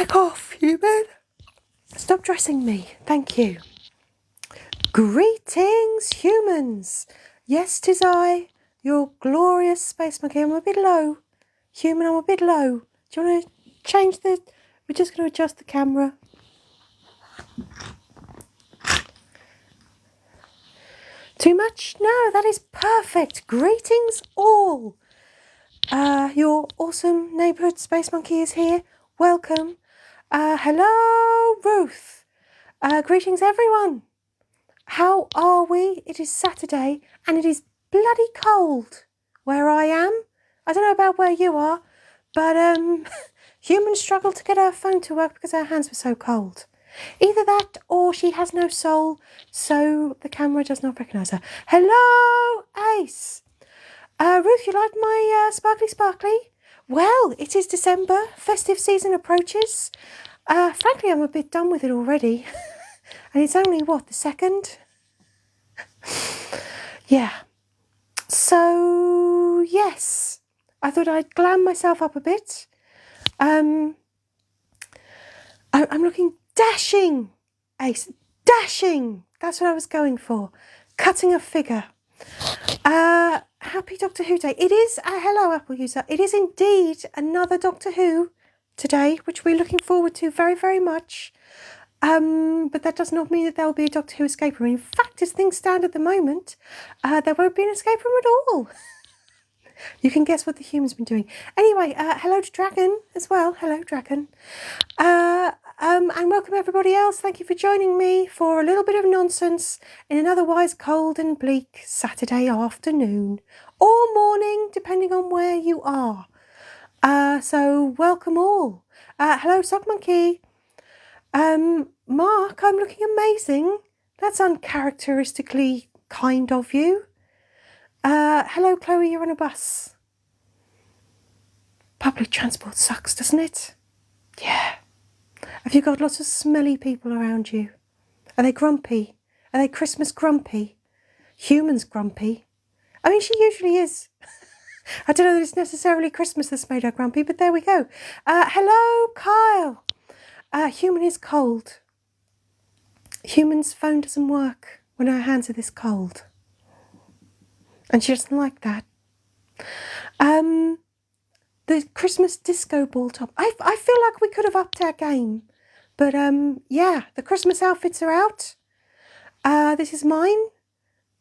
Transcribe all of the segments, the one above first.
Back off, human. Stop dressing me. Thank you. Greetings, humans. Yes, 'tis I, your glorious space monkey. I'm a bit low. Human, I'm a bit low. Do you want to change the... We're just going to adjust the camera. Too much? No, that is perfect. Greetings all. Your awesome neighbourhood space monkey is here. Welcome. Hello, Ruth. Greetings, everyone. How are we? It is Saturday and it is bloody cold where I am. I don't know about where you are, but humans struggle to get her phone to work because her hands were so cold. Either that or she has no soul, so the camera does not recognise her. Hello, Ace. Ruth, you like my sparkly? Well, it is December. Festive season approaches. Frankly, I'm a bit done with it already. And it's only, what, the 2nd? Yeah. So, yes. I thought I'd glam myself up a bit. I'm looking dashing, Ace. Dashing. That's what I was going for. Cutting a figure. Happy Doctor Who Day. It is, hello Apple user. It is indeed another Doctor Who today, which we're looking forward to very, very much. But that does not mean that there will be a Doctor Who escape room. In fact, as things stand at the moment, there won't be an escape room at all. You can guess what the human's been doing. Anyway, hello to Dragon as well. Hello, Dragon. And welcome everybody else. Thank you for joining me for a little bit of nonsense in an otherwise cold and bleak Saturday afternoon or morning, depending on where you are. So welcome all. Hello, Sock Monkey. Mark, I'm looking amazing. That's uncharacteristically kind of you. Hello, Chloe, you're on a bus. Public transport sucks, doesn't it? Yeah. Have you got lots of smelly people around you? Are they grumpy? Are they Christmas grumpy? Humans grumpy? I mean, she usually is. I don't know that it's necessarily Christmas that's made her grumpy, but there we go. Hello, Kyle. Human is cold. Human's phone doesn't work when her hands are this cold. And she doesn't like that. The Christmas disco ball top. I feel like we could have upped our game. But yeah, the Christmas outfits are out. This is mine.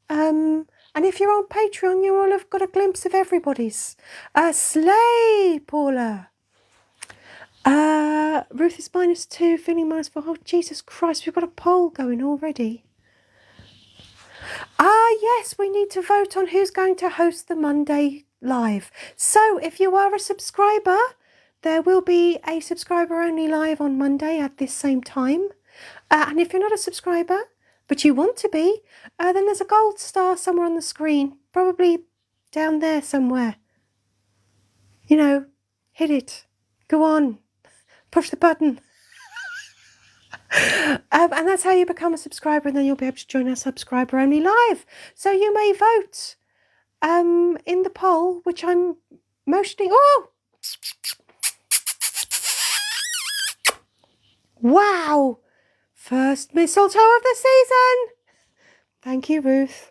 And if you're on Patreon, you will have got a glimpse of everybody's. Slay, Paula. Ruth is -2, feeling -4. Oh, Jesus Christ, we've got a poll going already. Yes, we need to vote on who's going to host the Monday live. So if you are a subscriber, there will be a subscriber only live on Monday at this same time. And if you're not a subscriber, but you want to be, then there's a gold star somewhere on the screen, probably down there somewhere. You know, hit it. Go on. Push the button. And that's how you become a subscriber, and then you'll be able to join our subscriber only live. So you may vote in the poll, which I'm motioning. Oh! Wow! First mistletoe of the season! Thank you, Ruth.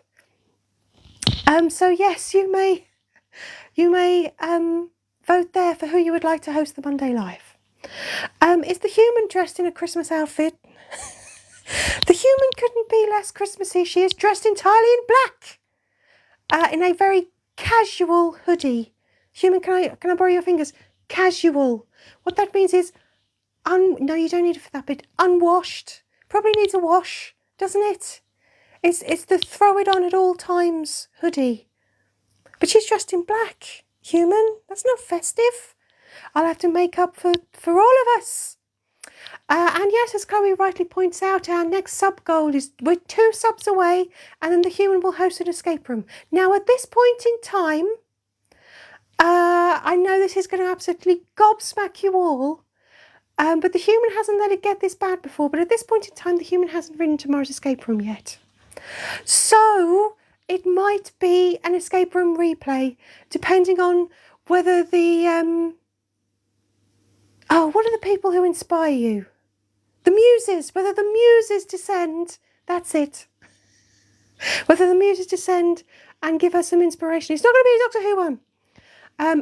So yes, you may vote there for who you would like to host the Monday live. Is the human dressed in a Christmas outfit? The human couldn't be less Christmassy. She is dressed entirely in black, in a very casual hoodie. Human, can I borrow your fingers? Casual. What that means is, no, you don't need it for that bit. Unwashed. Probably needs a wash, doesn't it? It's the throw it on at all times hoodie. But she's dressed in black. Human, that's not festive. I'll have to make up for all of us. And yes, as Chloe rightly points out, our next sub goal is we're 2 subs away, and then the human will host an escape room. Now, at this point in time, I know this is going to absolutely gobsmack you all, but the human hasn't let it get this bad before. But at this point in time, the human hasn't written tomorrow's escape room yet. So it might be an escape room replay, depending on whether the... what are the people who inspire you? The muses, whether the muses descend, that's it. Whether the muses descend and give us some inspiration. It's not going to be a Doctor Who one.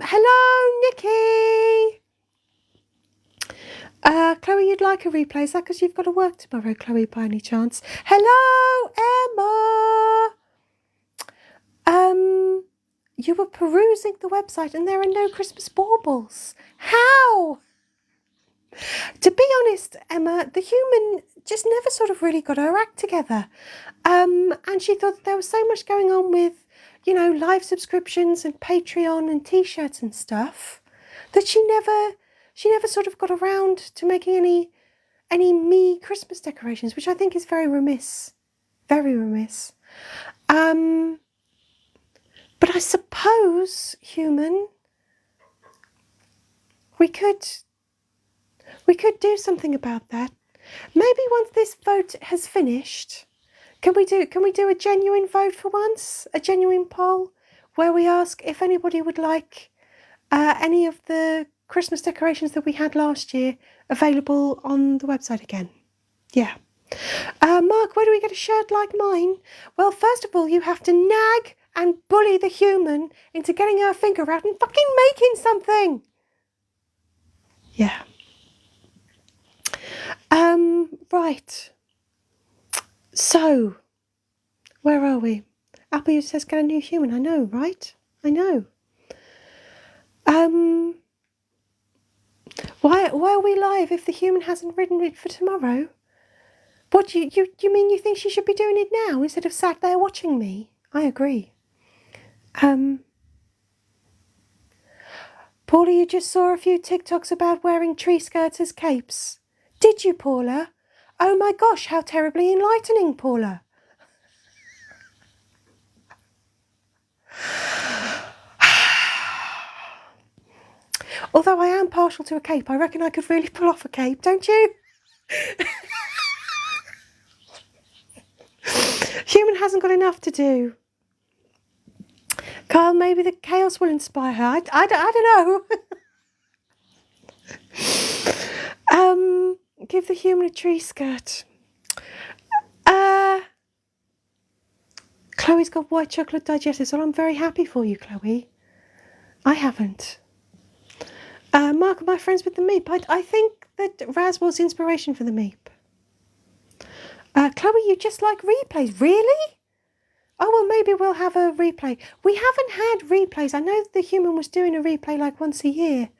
Hello, Nikki. Chloe, you'd like a replay? Is that because you've got to work tomorrow, Chloe, by any chance? Hello, Emma. You were perusing the website and there are no Christmas baubles. How? To be honest, Emma, the human just never sort of really got her act together. And she thought there was so much going on with, you know, live subscriptions and Patreon and T-shirts and stuff that she never sort of got around to making any me Christmas decorations, which I think is very remiss. Very remiss. But I suppose, human, we could do something about that. Maybe once this vote has finished, can we do a genuine vote for once? A genuine poll where we ask if anybody would like any of the Christmas decorations that we had last year available on the website again. Yeah. Mark, where do we get a shirt like mine? Well, first of all, you have to nag and bully the human into getting her finger out and fucking making something. Yeah. Right. So, where are we? Apple user says get a new human. I know, right? I know. Why are we live if the human hasn't written it for tomorrow? What, you mean you think she should be doing it now instead of sat there watching me? I agree. Paula, you just saw a few TikToks about wearing tree skirts as capes. Did you, Paula? Oh my gosh, how terribly enlightening, Paula. Although I am partial to a cape, I reckon I could really pull off a cape, don't you? Human hasn't got enough to do. Carl, maybe the chaos will inspire her. I don't know. Give the human a tree skirt. Chloe's got white chocolate digestives, so I'm very happy for you, Chloe. I haven't. Mark, am I friends with the Meep? I think that Raz was inspiration for the Meep. Chloe, you just like replays. Really? Oh, well, maybe we'll have a replay. We haven't had replays. I know the human was doing a replay like once a year,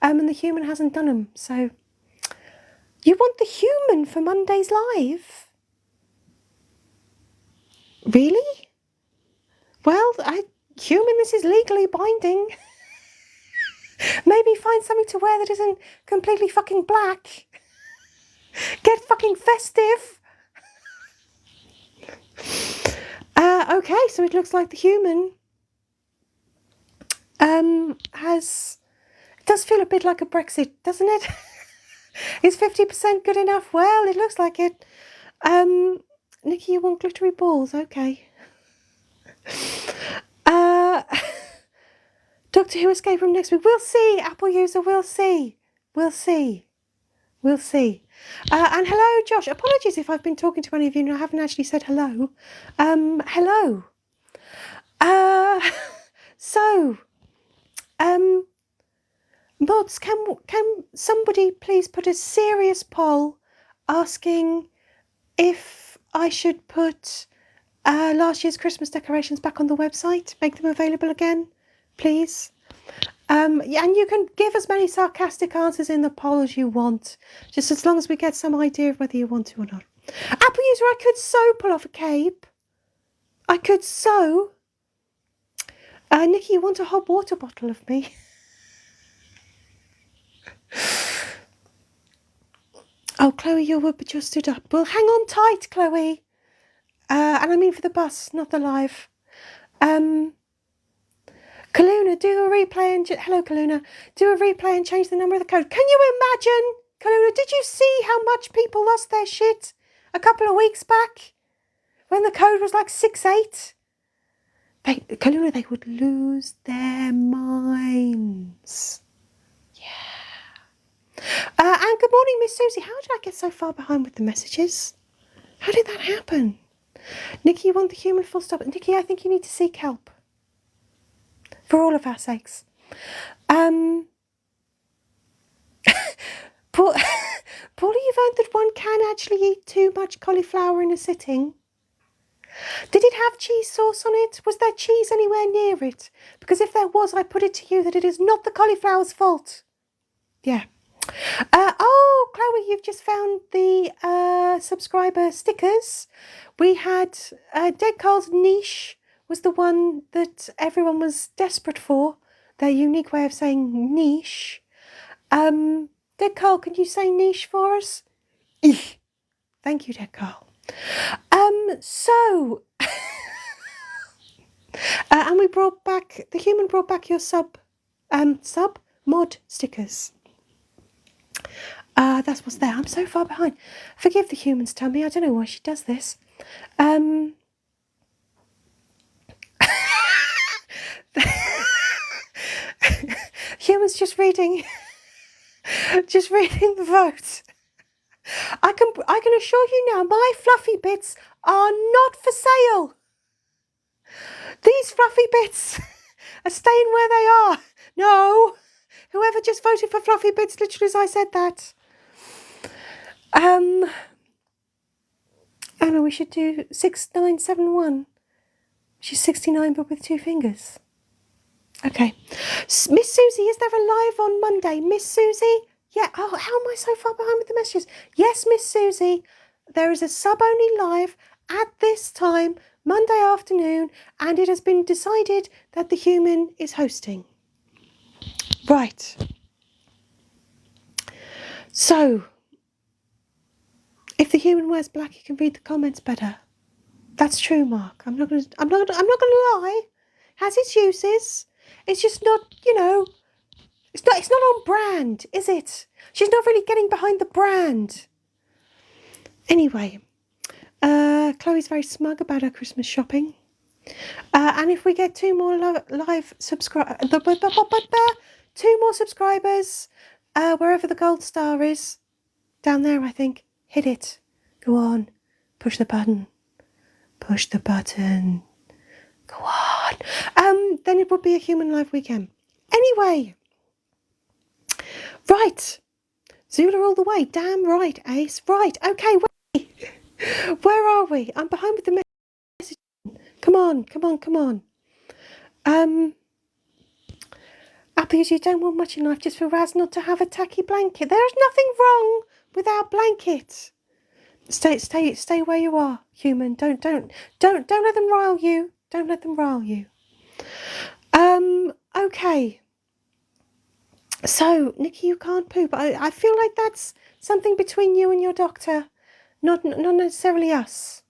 and the human hasn't done them. So, you want the human for Monday's live? Really? Well, human, this is legally binding. Maybe find something to wear that isn't completely fucking black. Get fucking festive. Okay, so it looks like the human has... It does feel a bit like a Brexit, doesn't it? Is 50% good enough? Well, it looks like it. Nikki, you want glittery balls? Okay. Doctor Who escape room next week. We'll see, Apple user, we'll see. We'll see. We'll see. And hello, Josh. Apologies if I've been talking to any of you and I haven't actually said hello. Hello. Mods, can somebody please put a serious poll asking if I should put last year's Christmas decorations back on the website, make them available again, please? And you can give as many sarcastic answers in the poll as you want, just as long as we get some idea of whether you want to or not. Apple user, I could so pull off a cape. I could so. Nikki, you want a hot water bottle of me? Oh, Chloe, you're wood, but you're stood up. Well, hang on tight, Chloe. And I mean for the bus, not the live. Kaluna, do a replay and... Hello, Kaluna. Do a replay and change the number of the code. Can you imagine, Kaluna, did you see how much people lost their shit a couple of weeks back when the code was like 68? Kaluna, they would lose their minds. Yeah. morning, Miss Susie. How did I get so far behind with the messages? How did that happen? Nikki, you want the human full stop? Nikki, I think you need to seek help. For all of our sakes. Paul, Paula, you've heard that one can actually eat too much cauliflower in a sitting. Did it have cheese sauce on it? Was there cheese anywhere near it? Because if there was, I put it to you that it is not the cauliflower's fault. Yeah. Oh, Chloe, you've just found the subscriber stickers. We had Dead Carl's niche was the one that everyone was desperate for. Their unique way of saying niche. Dead Carl, can you say niche for us? Thank you, Dead Carl. So, and we brought back, the human brought back your sub mod stickers. That's what's there. I'm so far behind. Forgive the human's tummy. I don't know why she does this. Human's just reading the vote. I can assure you now, my fluffy bits are not for sale. These fluffy bits are staying where they are. No, whoever just voted for fluffy bits, literally as I said that. Oh no, we should do 6971. She's 69 but with 2 fingers. Okay. Miss Susie, is there a live on Monday? Miss Susie? Yeah. Oh, how am I so far behind with the messages? Yes, Miss Susie. There is a sub-only live at this time, Monday afternoon, and it has been decided that the human is hosting. Right. So, if the human wears black, you can read the comments better. That's true, Mark. I'm not gonna lie. Has its uses. It's just not, it's not on brand, is it? She's not really getting behind the brand. Anyway, Chloe's very smug about her Christmas shopping. And if we get 2 more live subscribers, 2 more subscribers, wherever the gold star is, down there, I think, hit it. Go on, push the button. Push the button. Go on. Then it would be a human live weekend. Anyway. Right. Zoola all the way. Damn right, Ace. Right. Okay. Where are we? I'm behind with the message. Come on. Because you don't want much in life just for Raz not to have a tacky blanket. There's nothing wrong with our blanket. Stay where you are, human. Don't let them rile you. Don't let them rile you. Okay. So, Nikki, you can't poop. I feel like that's something between you and your doctor, not necessarily us.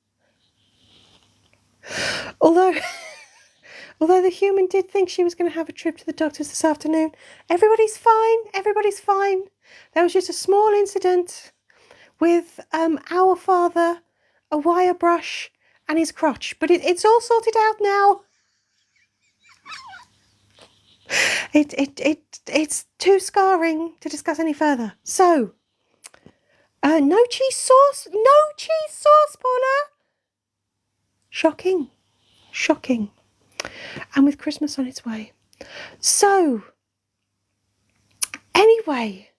Although the human did think she was going to have a trip to the doctor's this afternoon. Everybody's fine. There was just a small incident with our father, a wire brush, and his crotch. But it's all sorted out now. It's too scarring to discuss any further. So, no cheese sauce, Paula. Shocking. And with Christmas on its way. So, anyway,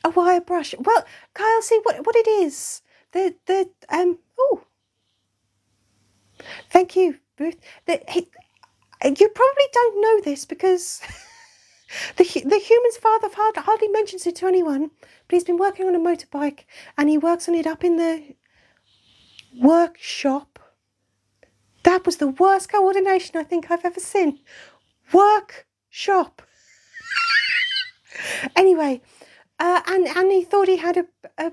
a wire brush. Well, Kyle, see what it is. Oh, thank you, Ruth. You probably don't know this because the human's father hardly mentions it to anyone, but he's been working on a motorbike and he works on it up in the workshop. That was the worst coordination I think I've ever seen. Workshop. Anyway, and he thought he had a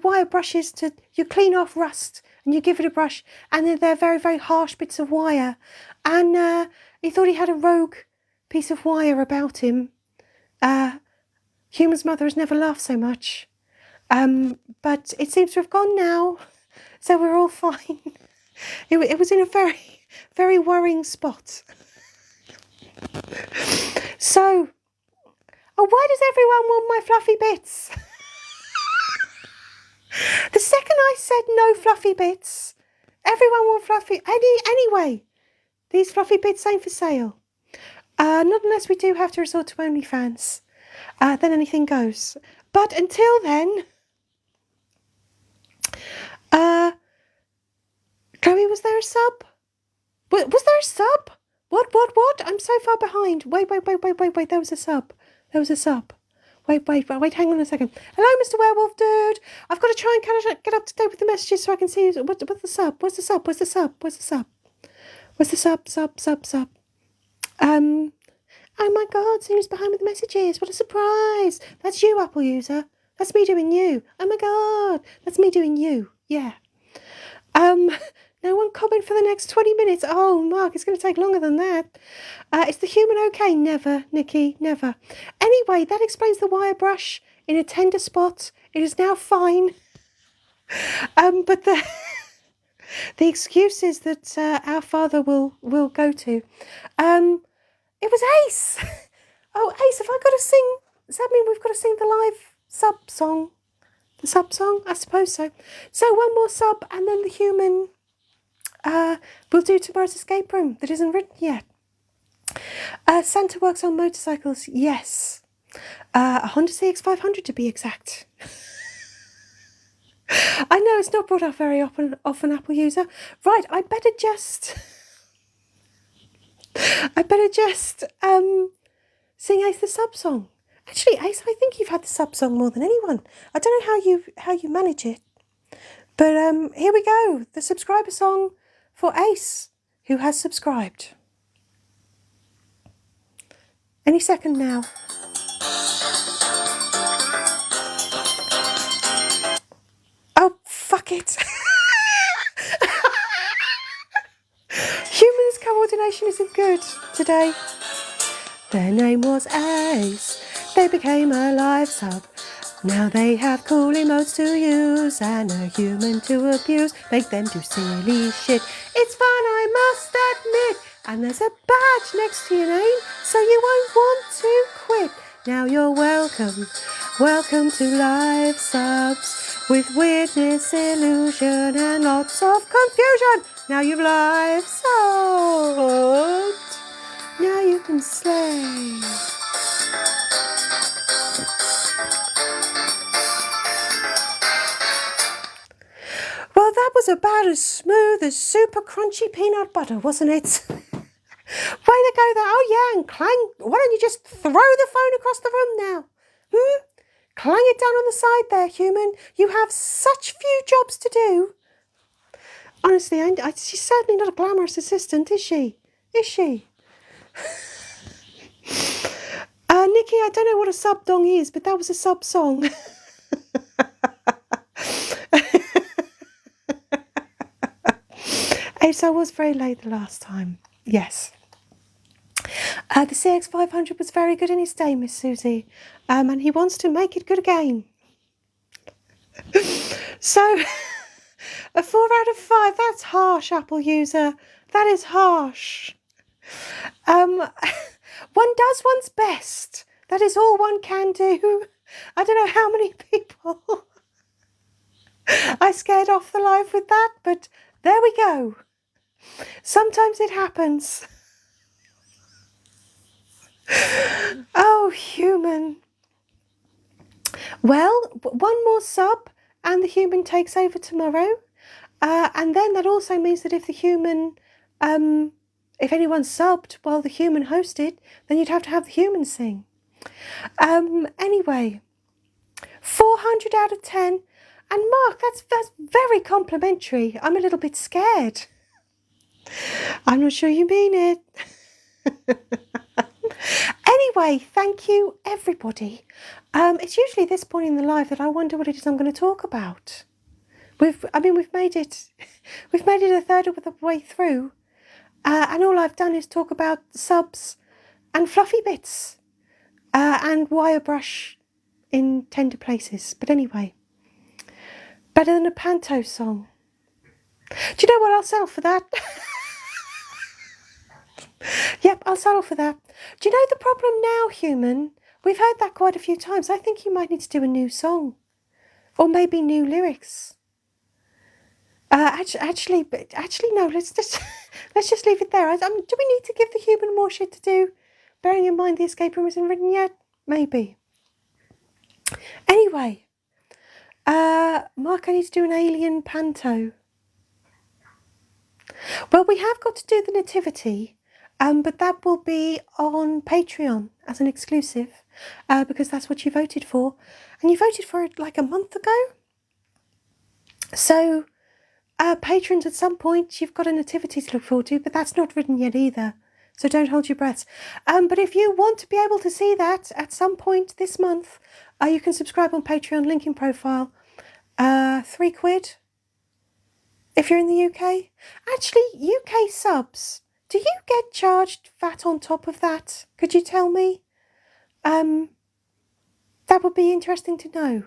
wire brushes you clean off rust and you give it a brush, and then they're very, very harsh bits of wire. And he thought he had a rogue piece of wire about him. Human's mother has never laughed so much. But it seems to have gone now, so we're all fine. It was in a very, very worrying spot. So, why does everyone want my fluffy bits? The second I said no fluffy bits, everyone want fluffy. Anyway, these fluffy bits ain't for sale. Not unless we do have to resort to OnlyFans. Then anything goes. But until then, Chloe, was there a sub? Was there a sub? What? I'm so far behind. Wait. There was a sub. Wait, hang on a second. Hello, Mr. Werewolf Dude. I've got to try and kind of get up to date with the messages so I can see what's the sub. Where's the sub? Oh my God, who's behind with the messages? What a surprise. That's you, Apple user. That's me doing you. Oh my God, that's me doing you. Yeah. No one comment for the next 20 minutes. Oh, Mark, it's going to take longer than that. Is the human okay? Never, Nikki, never. Anyway, that explains the wire brush in a tender spot. It is now fine. But the excuses that our father will go to. It was Ace. Oh, Ace, have I got to sing? Does that mean we've got to sing the live sub song? The sub song? I suppose so. So one more sub and then the human will do tomorrow's escape room that isn't written yet. Santa works on motorcycles. Yes. A Honda CX-500 to be exact. I know it's not brought up very often, Apple user. Right, I better just sing Ace the sub song. Actually, Ace, I think you've had the sub song more than anyone. I don't know how you manage it. But here we go. The subscriber song for Ace, who has subscribed. Any second now. Oh, fuck it. Humans' coordination isn't good today. Their name was Ace. They became a live sub. Now they have cool emotes to use and a human to abuse. Make them do silly shit. It's fun, I must admit. And there's a badge next to your name, so you won't want to quit. Now you're welcome. Welcome to live subs with weirdness, illusion, and lots of confusion. Now you've live subbed. Now you can slay. Well, that was about as smooth as super crunchy peanut butter, wasn't it? Way to go there. Oh, yeah, and clang. Why don't you just throw the phone across the room now? Clang it down on the side there, human. You have such few jobs to do. Honestly, she's certainly not a glamorous assistant, is she? Is she? Nikki, I don't know what a sub dong is, but that was a sub song. Ace, I was very late the last time. Yes. The CX-500 was very good in his day, Miss Susie. And he wants to make it good again. So, a 4 out of 5. That's harsh, Apple user. That is harsh. One does one's best. That is all one can do. I don't know how many people I scared off the live with that, but there we go. Sometimes it happens. Oh, human. Well, one more sub and the human takes over tomorrow. And then that also means that if the human, if anyone subbed while the human hosted, then you'd have to have the human sing. Anyway, 400 out of 10. And Mark, that's very complimentary. I'm a little bit scared. I'm not sure you mean it. Anyway, thank you, everybody. It's usually this point in the live that I wonder what it is I'm going to talk about. We've made it a third of the way through, and all I've done is talk about subs and fluffy bits, and wire brush in tender places. But anyway, better than a panto song. Do you know what? I'll settle for that. Yep, I'll settle for that. Do you know the problem now, human? We've heard that quite a few times. I think you might need to do a new song. Or maybe new lyrics. Actually, no. Let's just leave it there. Do we need to give the human more shit to do? Bearing in mind the escape room isn't written yet, maybe. Anyway, Mark, I need to do an alien panto. Well, we have got to do the nativity, but that will be on Patreon as an exclusive, because that's what you voted for, and you voted for it like a month ago. So, patrons, at some point you've got a nativity to look forward to, but that's not written yet either. So don't hold your breaths. But if you want to be able to see that at some point this month, you can subscribe on Patreon, link in profile. £3 if you're in the UK. Actually, UK subs, do you get charged VAT on top of that? Could you tell me? That would be interesting to know.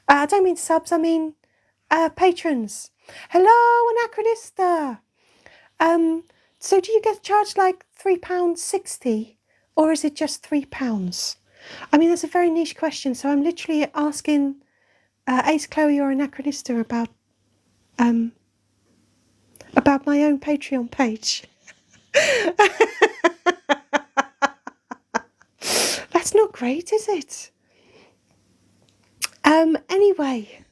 I don't mean subs, I mean patrons. Hello, Anachronista. So do you get charged like £3.60, or is it just £3? I mean, that's a very niche question, so I'm literally asking Ace, Chloe or Anachronista about my own Patreon page. That's not great, is it? Anyway,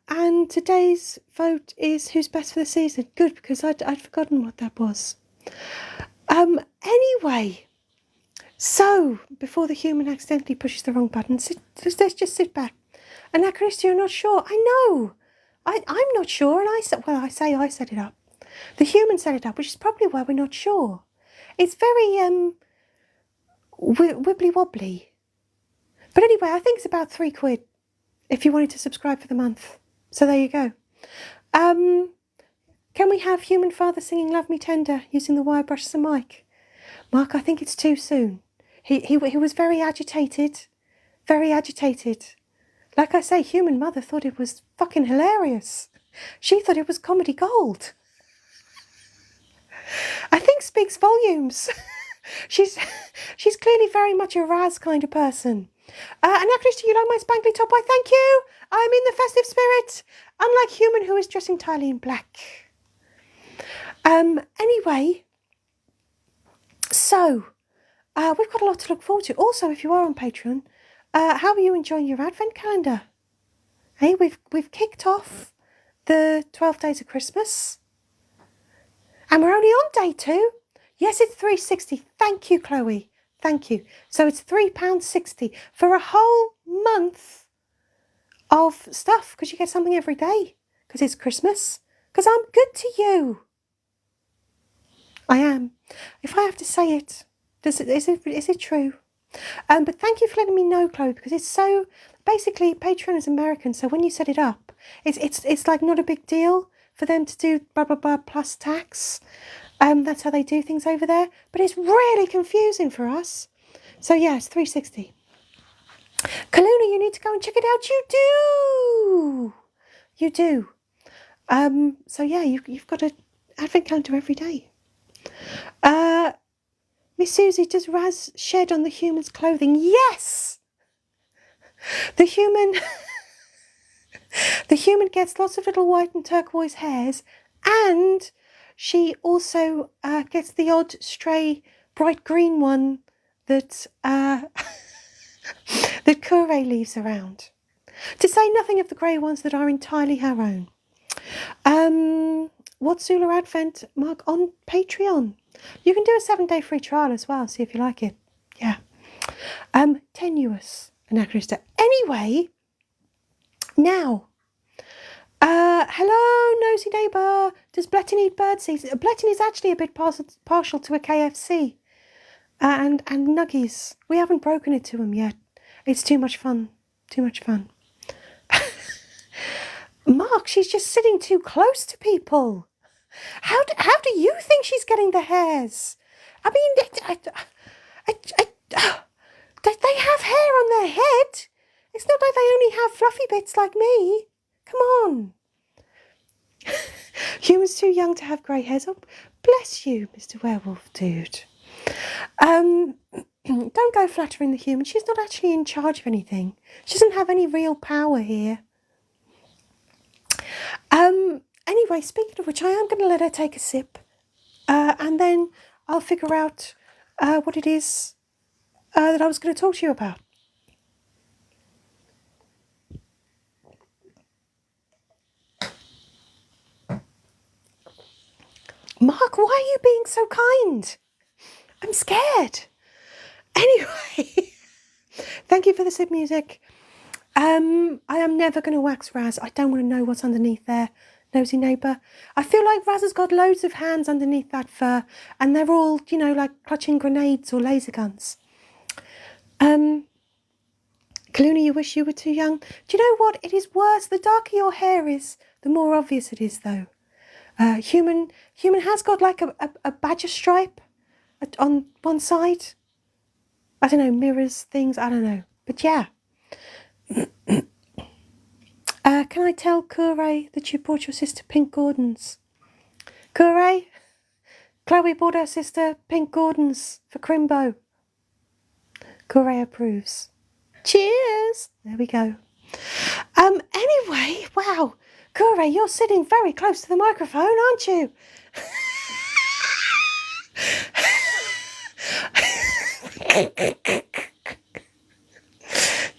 and today's vote is who's best for the season. Good, because I'd forgotten what that was. Anyway, so before the human accidentally pushes the wrong button, let's just sit back. Anachronista, you're not sure. I know. I'm not sure, and I set it up. The human set it up, which is probably why we're not sure. It's very wibbly wobbly. But anyway, I think it's about £3 if you wanted to subscribe for the month. So there you go. Can we have human father singing Love Me Tender using the wire brush as a mic? Mark, I think it's too soon. He was very agitated. Very agitated. Like I say, human mother thought it was fucking hilarious. She thought it was comedy gold. I think speaks volumes. She's clearly very much a Raz kind of person. Anachronista, do you like my spankly top? Why, thank you. I'm in the festive spirit. Unlike human, who is dressed entirely in black. Anyway, so we've got a lot to look forward to. Also, if you are on Patreon, how are you enjoying your advent calendar? Hey, we've kicked off the 12 days of Christmas, and we're only on day 2. Yes, it's £3.60. Thank you, Chloe. Thank you. So it's £3.60 for a whole month of stuff, because you get something every day, because it's Christmas. Because I'm good to you. I am. If I have to say it, is it true? But thank you for letting me know, Chloe, because it's so... Basically, Patreon is American, so when you set it up, it's like not a big deal for them to do blah, blah, blah plus tax. That's how they do things over there. But it's really confusing for us. So, yeah, it's £3.60. Kaluna, you need to go and check it out. You do. You do. So, yeah, you've got an advent calendar every day. Miss Susie, does Raz shed on the human's clothing? Yes! The human gets lots of little white and turquoise hairs, and she also gets the odd stray bright green one that that Kure leaves around. To say nothing of the grey ones that are entirely her own. What's Zoola Advent, Mark, on Patreon? You can do a 7-day free trial as well, see if you like it. Yeah. Tenuous Anachronista. Anyway, now, hello, nosy neighbour. Does Bletton eat birdseed? Bletton is actually a bit partial to a KFC and nuggies. We haven't broken it to him yet. It's too much fun. Too much fun. Mark, she's just sitting too close to people. How do you think she's getting the hairs? I mean, they have hair on their head. It's not like they only have fluffy bits like me. Come on. Humans too young to have grey hairs. Oh, bless you, Mr. Werewolf Dude. don't go flattering the human. She's not actually in charge of anything. She doesn't have any real power here. Anyway, speaking of which, I am going to let her take a sip. And then I'll figure out what it is that I was going to talk to you about. Mark, why are you being so kind? I'm scared. Anyway, thank you for the sip music. I am never going to wax Raz. I don't want to know what's underneath there, nosy neighbour. I feel like Raz has got loads of hands underneath that fur, and they're all, you know, like clutching grenades or laser guns. Kaluna, you wish you were too young. Do you know what? It is worse. The darker your hair is, the more obvious it is, though. Human has got like a badger stripe on one side. I don't know, mirrors, things, I don't know. But yeah. Can I tell Kure that you bought your sister pink Gordons? Kure, Chloe bought her sister pink Gordons for Crimbo. Kure approves. Cheers! There we go. Anyway, wow. Kure, you're sitting very close to the microphone, aren't you?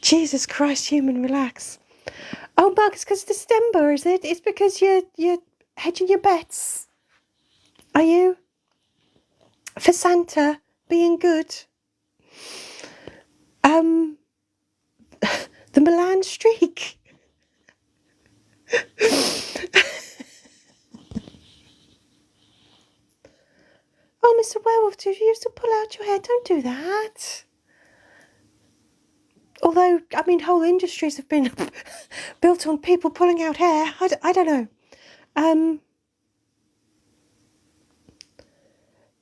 Jesus Christ, human, relax. Oh, Mark, it's because it's December, is it? It's because you're hedging your bets. Are you? For Santa being good. The Milan streak. Oh, Mr. Werewolf, do you used to pull out your hair? Don't do that. Although, I mean, whole industries have been built on people pulling out hair. I don't know.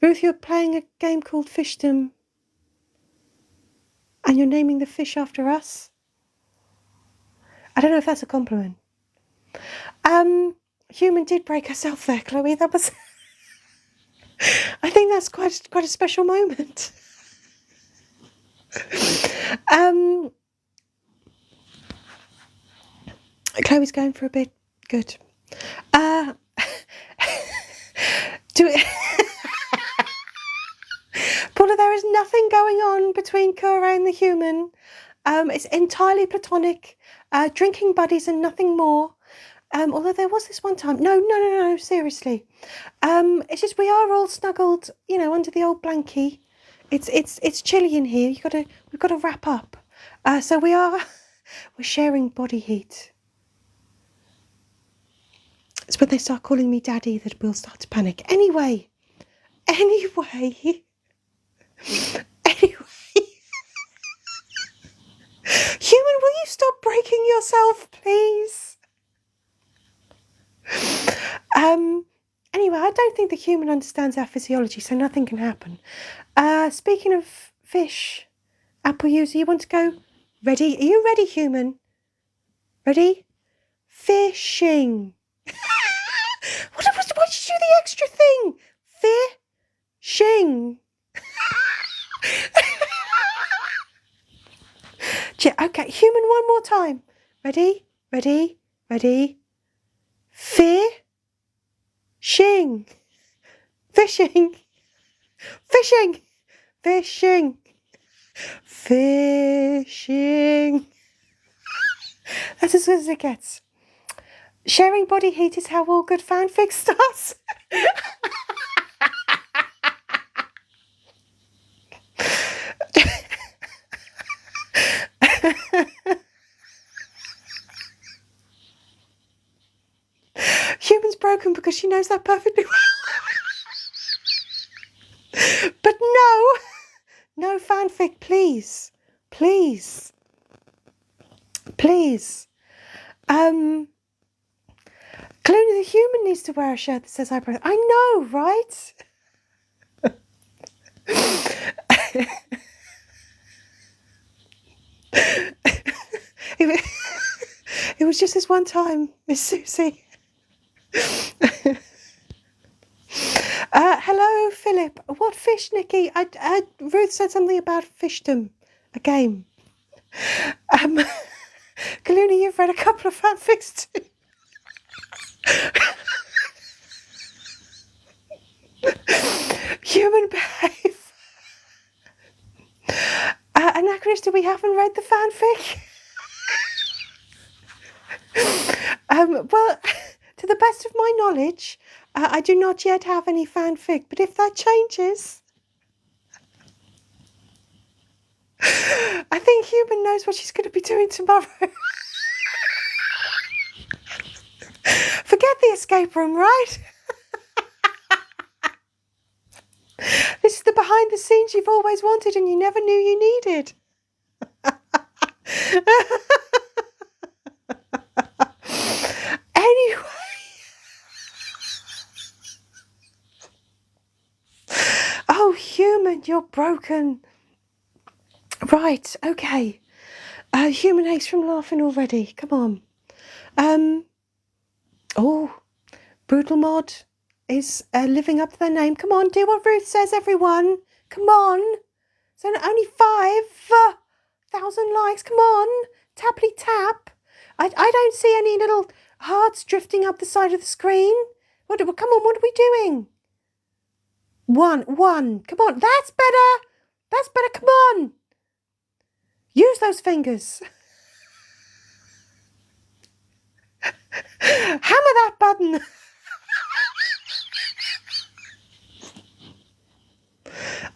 Ruth, you're playing a game called Fishdom. And you're naming the fish after us? I don't know if that's a compliment. Human did break herself there, Chloe. That was... I think that's quite a special moment. Chloe's going for a bit. Good. Paula, there is nothing going on between Kure and the human. It's entirely platonic, drinking buddies and nothing more. Although there was this one time. No, seriously. It's just we are all snuggled, you know, under the old blankie. It's chilly in here. We've got to wrap up. So we're sharing body heat. It's when they start calling me daddy that we'll start to panic. Anyway. Human, will you stop breaking yourself, please? Anyway, I don't think the human understands our physiology, so nothing can happen. Speaking of fish, apple user, you want to go? Ready? Are you ready, human? Ready? Fishing. What did you do the extra thing? Fishing. Okay, human, one more time. Ready? Fishing. That's as good as it gets. Sharing body heat is how all good fanfic starts. Human's broken because she knows that perfectly well. But no fanfic, please. Clooney the human needs to wear a shirt that says eyebrows. I know, right? It was just this one time, Miss Susie. Hello, Philip. What fish, Nikki? Ruth said something about fishdom. A game. Kaluna, you've read a couple of fanfics too. Human behave. Anachronista, we haven't read the fanfic. Well, to the best of my knowledge, I do not yet have any fanfic, but if that changes, I think Human knows what she's going to be doing tomorrow. Forget the escape room, right? This is the behind the scenes you've always wanted and you never knew you needed. Anyway. Oh, Human, you're broken. Right, okay. Human aches from laughing already. Come on. Oh, Brutal Mod is living up to their name. Come on, do what Ruth says, everyone. Come on. So only 5,000 likes. Come on. Tappity tap. I don't see any little hearts drifting up the side of the screen. Come on, what are we doing? One. Come on. That's better. That's better. Come on. Use those fingers. Hammer that button.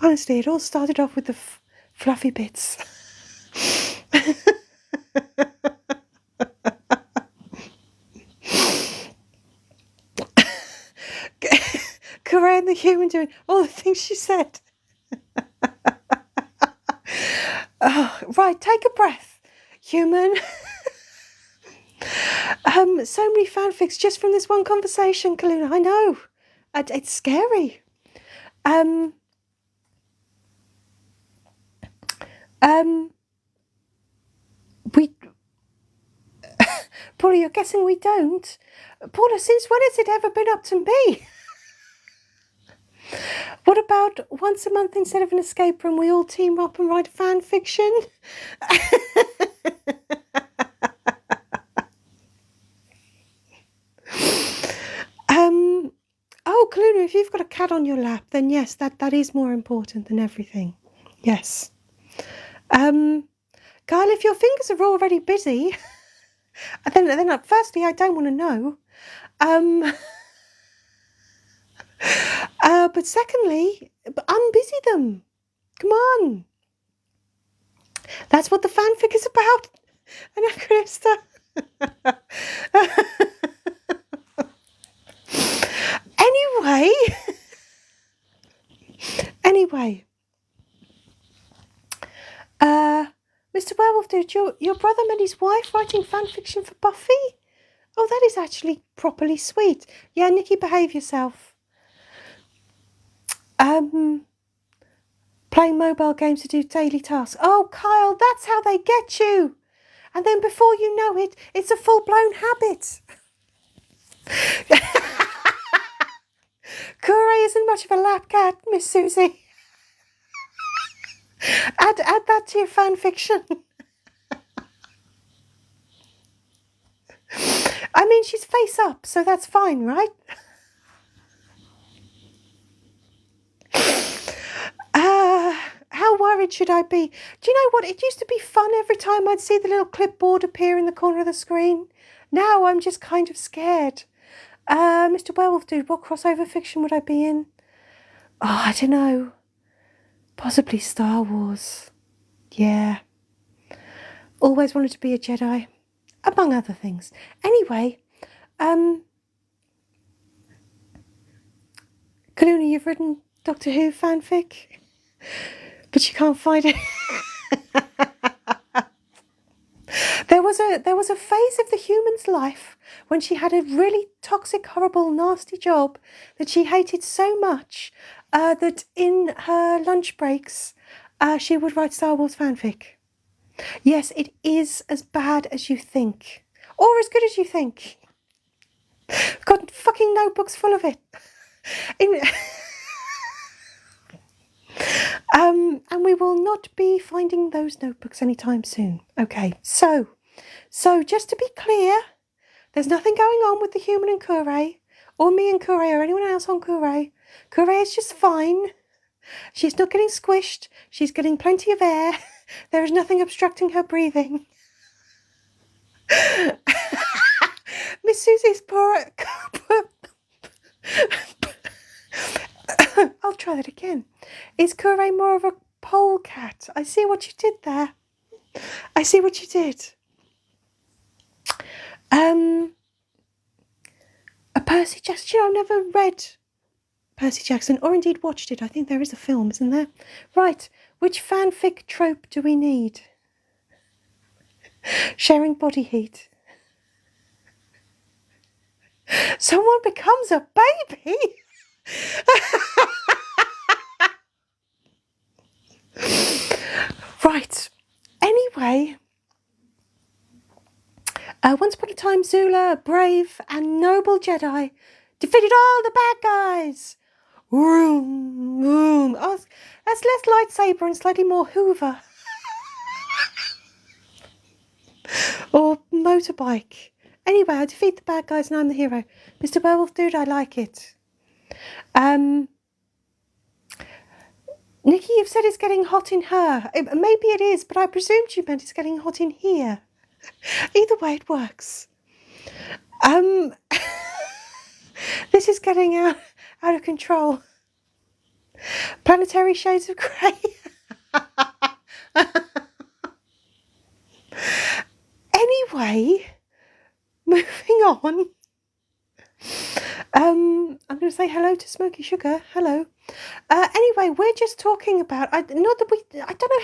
Honestly, it all started off with the fluffy bits. Corinne the Human doing all the things she said. Oh, right, take a breath, Human. So many fanfics just from this one conversation, Kaluna. I know. It's scary. We Paula, you're guessing we don't? Paula, since when has it ever been up to me? What about once a month instead of an escape room, we all team up and write fan fiction? Oh, Kaluna, if you've got a cat on your lap, then yes, that is more important than everything. Yes. Kyle, if your fingers are already busy, then firstly, I don't want to know. But secondly, unbusy them. Come on. That's what the fanfic is about. Anachronista. Anyway. Mr. Werewolf Dude, your brother met his wife writing fanfiction for Buffy? Oh, that is actually properly sweet. Yeah, Nikki, behave yourself. Playing mobile games to do daily tasks. Oh, Kyle, that's how they get you. And then before you know it, it's a full-blown habit. Kure isn't much of a lap cat, Miss Susie. Add that to your fan fiction. I mean, she's face up, so that's fine, right? How worried should I be? Do you know what? It used to be fun every time I'd see the little clipboard appear in the corner of the screen. Now I'm just kind of scared. Mr. Werewolf Dude, what crossover fiction would I be in? Oh, I don't know. Possibly Star Wars. Yeah. Always wanted to be a Jedi, among other things. Anyway, Kaluna, you've written Doctor Who fanfic, but you can't find it. There was a phase of the human's life when she had a really toxic, horrible, nasty job that she hated so much that in her lunch breaks she would write Star Wars fanfic. Yes, it is as bad as you think, or as good as you think. I've got fucking notebooks full of it. And we will not be finding those notebooks anytime soon. Okay, so just to be clear, there's nothing going on with the human and Kure, or me and Kure, or anyone else on Kure. Kure is just fine. She's not getting squished. She's getting plenty of air. There is nothing obstructing her breathing. Miss Susie's poor... I'll try that again. Is Kure more of a polecat? I see what you did there. I see what you did. A Percy Jackson. I've never read Percy Jackson, or indeed watched it. I think there is a film, isn't there? Right. Which fanfic trope do we need? Sharing body heat. Someone becomes a baby? Right. Anyway, once upon a time, Zoola, a brave and noble Jedi, defeated all the bad guys. Vroom, vroom. Oh, that's less lightsaber and slightly more Hoover. Or motorbike. Anyway, I defeat the bad guys and I'm the hero. Mr. Werewolf Dude, I like it. Nikki, you've said it's getting hot in her. Maybe it is, but I presumed you meant it's getting hot in here. Either way, it works. This is getting out of control. Planetary shades of grey. Anyway, moving on. I'm going to say hello to Smoky Sugar. Hello. Anyway, we're just talking about. I don't know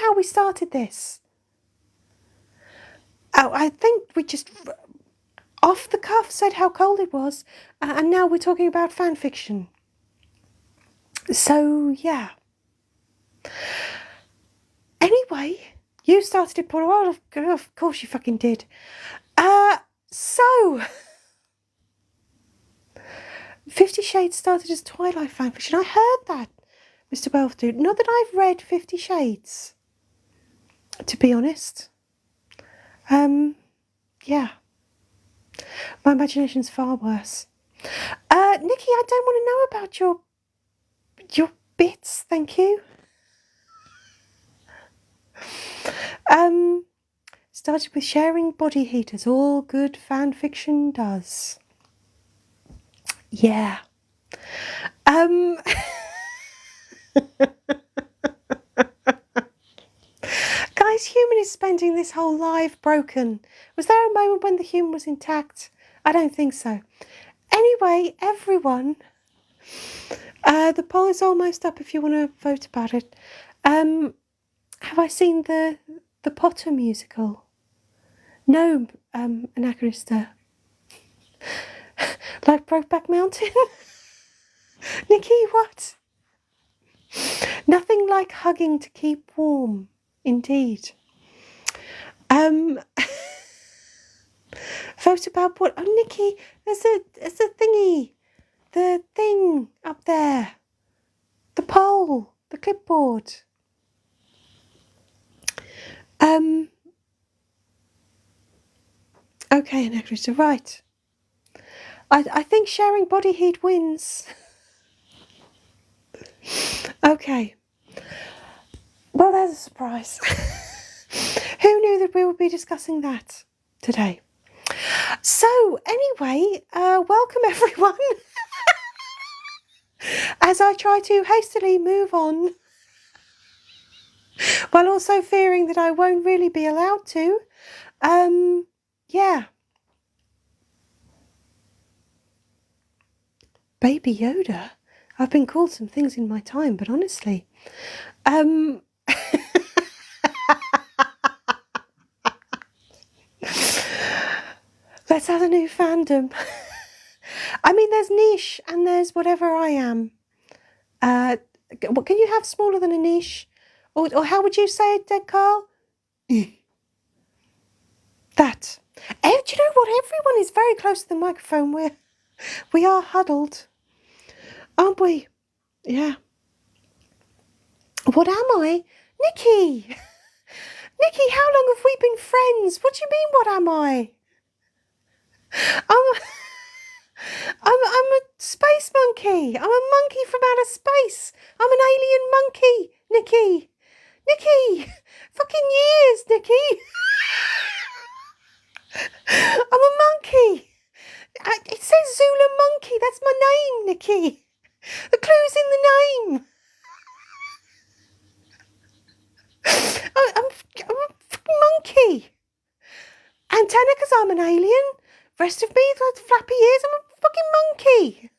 how we started this. Oh, I think we just off the cuff said how cold it was, and now we're talking about fan fiction. So yeah. Anyway, you started it, Paul. Well, of course you fucking did. So 50 Shades started as Twilight fanfiction. I heard that, Mr. Belfdude. Not that I've read 50 Shades, to be honest. Yeah. My imagination's far worse. Nikki, I don't want to know about your bits, thank you. Started with sharing body heat, as all good fan fiction does. Yeah. Guys, human is spending this whole live broken. Was there a moment when the human was intact? I don't think so. Anyway, everyone, the poll is almost up if you want to vote about it. Have I seen the Potter musical? No, Anachronista. Like Brokeback Mountain? Nikki, what? Nothing like hugging to keep warm, indeed. Vote about what? Oh, Nikki, there's a thingy. The thing up there. The poll. The clipboard. Okay, Anachronista, right. I think sharing body heat wins. Okay. Well, there's a surprise. Who knew that we would be discussing that today? So, anyway, welcome everyone. As I try to hastily move on, while also fearing that I won't really be allowed to. Yeah. Baby Yoda. I've been called some things in my time, but honestly, let's add a new fandom. I mean, there's niche and there's whatever I am. What can you have smaller than a niche? Or how would you say it, Dead Carl? That. Do you know what? Everyone is very close to the microphone. We are huddled, aren't we? Yeah. What am I? Nikki! Nikki, how long have we been friends? What do you mean, what am I? I'm a space monkey. I'm a monkey from outer space. I'm an alien monkey, Nikki. Nikki! Fucking years, Nikki! I'm a monkey. It says Zoola monkey. That's my name, Nikki. The clue's in the name. I'm a fucking monkey. Antenna because I'm an alien. Rest of me, like flappy ears, I'm a fucking monkey.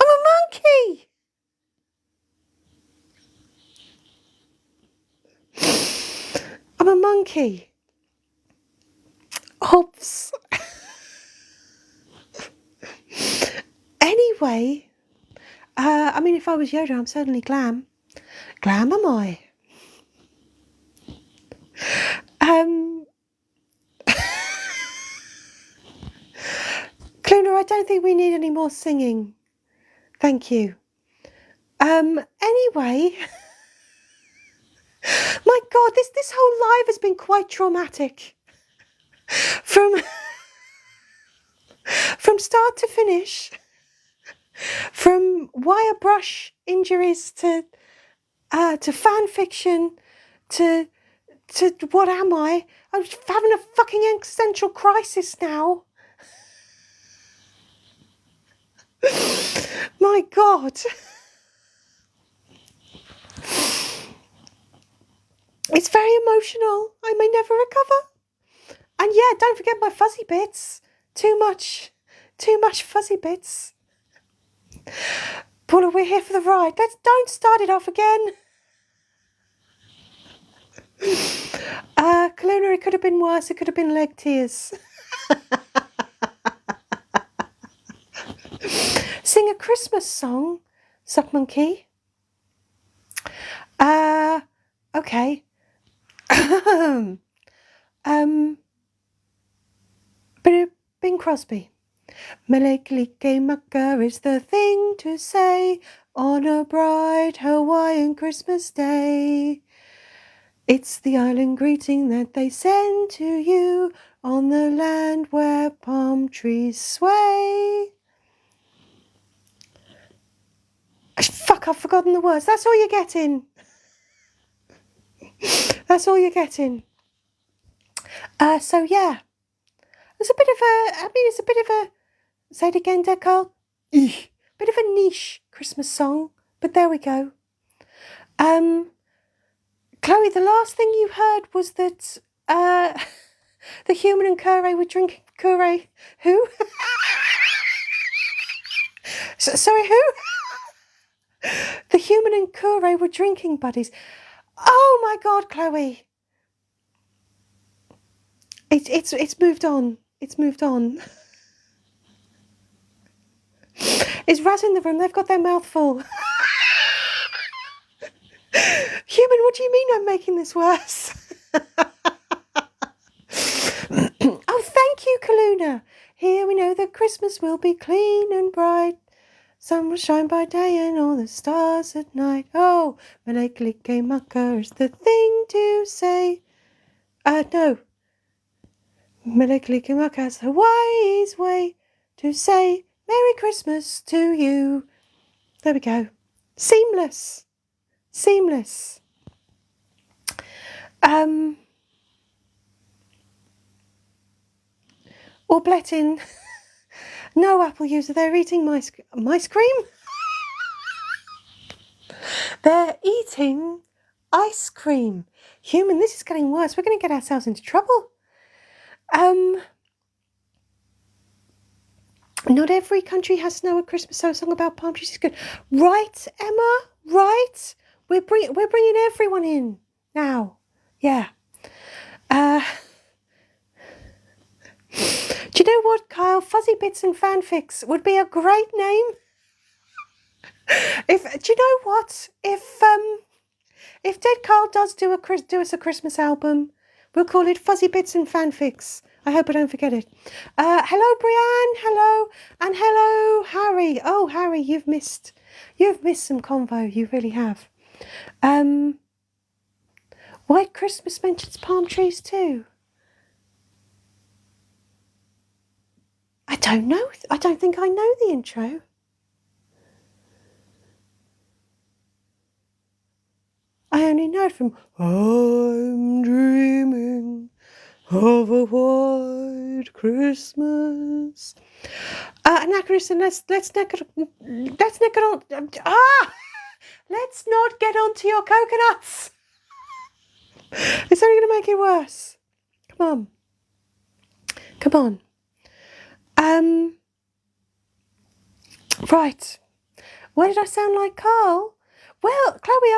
I'm a monkey. I'm a monkey. Oops. Anyway, I mean, if I was Yoda, I'm certainly Glam. Glam am I? Cluna, I don't think we need any more singing. Thank you. Anyway, my God, this whole live has been quite traumatic. From start to finish. From wire brush injuries to fan fiction to what am I? I'm having a fucking existential crisis now. My God. It's very emotional. I may never recover. And yeah, don't forget my fuzzy bits. Too much fuzzy bits. Paula, we're here for the ride. Don't start it off again. Kaluna, it could have been worse. It could have been leg tears. Sing a Christmas song, Suck Monkey. Okay. Bing Crosby. Malekilike Mucker is the thing to say on a bright Hawaiian Christmas day. It's the island greeting that they send to you on the land where palm trees sway. Fuck, I've forgotten the words. That's all you're getting. That's all you're getting. So yeah. It's a bit of a, say it again, Carl. Bit of a niche Christmas song, but there we go. Chloe, the last thing you heard was that the human and Kure were drinking. Kure, who? Sorry, who? The human and Kure were drinking buddies. Oh my God, Chloe. It's moved on. It's moved on. Is Raz in the room? They've got their mouth full. Human, what do you mean I'm making this worse? Oh, thank you, Kaluna. Here we know that Christmas will be clean and bright. Sun will shine by day and all the stars at night. Oh, Malekilike Mucker is the thing to say. No. Malekilike Mucker has Hawaii's way to say Merry Christmas to you. There we go. Seamless. Seamless. Or Blettin. No Apple user. They're eating mice cream. They're eating ice cream. Human, this is getting worse. We're going to get ourselves into trouble. Not every country has to know a Christmas song about palm trees is good. Right, Emma? Right? We're bringing everyone in now. Yeah. Do you know what, Kyle? Fuzzy Bits and Fanfics would be a great name. Do you know what? If Dead Carl does do us a Christmas album, we'll call it Fuzzy Bits and Fanfics. I hope I don't forget it. Hello, Brianne. Hello. And hello, Harry. Oh, Harry, you've missed You've missed some convo, you really have. White Christmas mentions palm trees too. I don't know. I don't think I know the intro. I only know it from I'm dreaming of a white Christmas. Anachronism, let's not get on. Let's not get onto your coconuts. It's only going to make it worse. Come on. Right. Why did I sound like Carl? Well, Chloe,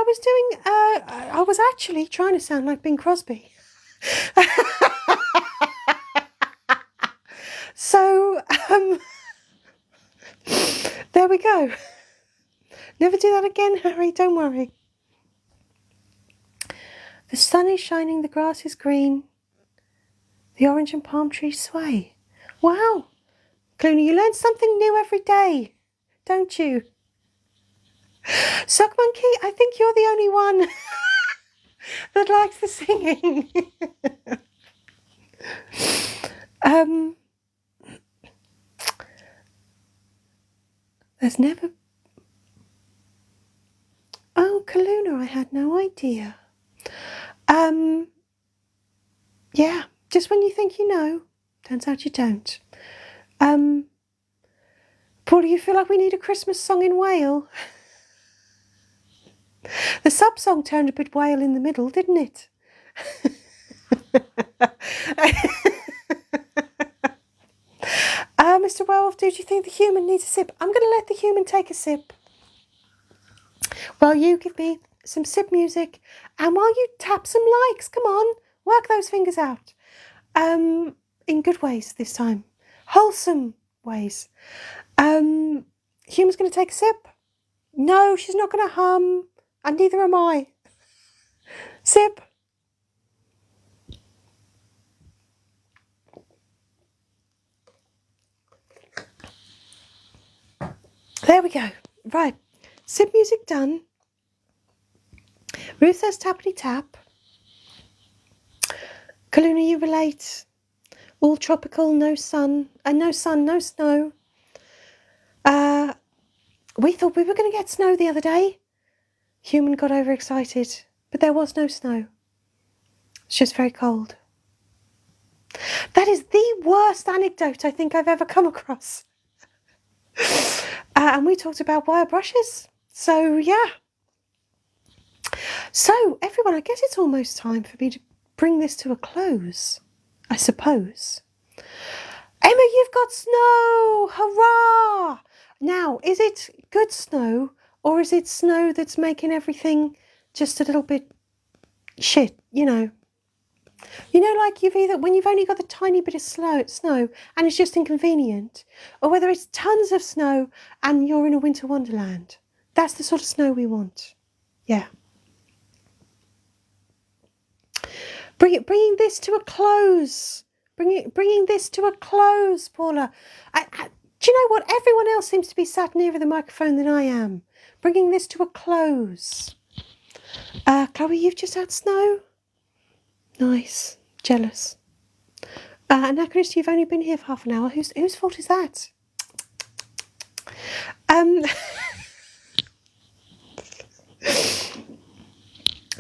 I was actually trying to sound like Bing Crosby. So, there we go. Never do that again, Harry, don't worry. The sun is shining, the grass is green, the orange and palm trees sway. Wow, Clooney, you learn something new every day, don't you? Sock Monkey, I think you're the only one that likes the singing. There's never... Oh, Kaluna, I had no idea. Yeah, just when you think you know, turns out you don't. Paul, do you feel like we need a Christmas song in Whale? The sub-song turned a bit Whale in the middle, didn't it? Mr. Werewolf, do you think the human needs a sip? I'm going to let the human take a sip. While you give me some sip music and while you tap some likes. Come on, work those fingers out. In good ways this time. Wholesome ways. Human's going to take a sip. No, she's not going to hum. And neither am I. Sip. There we go. Right. Sip music done. Ruth says tappity tap. Kaluna, you relate. All tropical, no sun. No sun, no snow. We thought we were going to get snow the other day. Human got overexcited, but there was no snow. It's just very cold. That is the worst anecdote I think I've ever come across. And we talked about wire brushes. So, yeah. So, everyone, I guess it's almost time for me to bring this to a close, I suppose. Emma, you've got snow! Hurrah! Now, is it good snow or is it snow that's making everything just a little bit shit, you know? You know, like when you've only got a tiny bit of snow and it's just inconvenient, or whether it's tons of snow and you're in a winter wonderland. That's the sort of snow we want. Yeah. Bringing this to a close. Bringing this to a close, Paula. Do you know what? Everyone else seems to be sat nearer the microphone than I am. Bringing this to a close. Chloe, you've just had snow? Nice. Jealous. Anachronist, you've only been here for half an hour. Whose fault is that?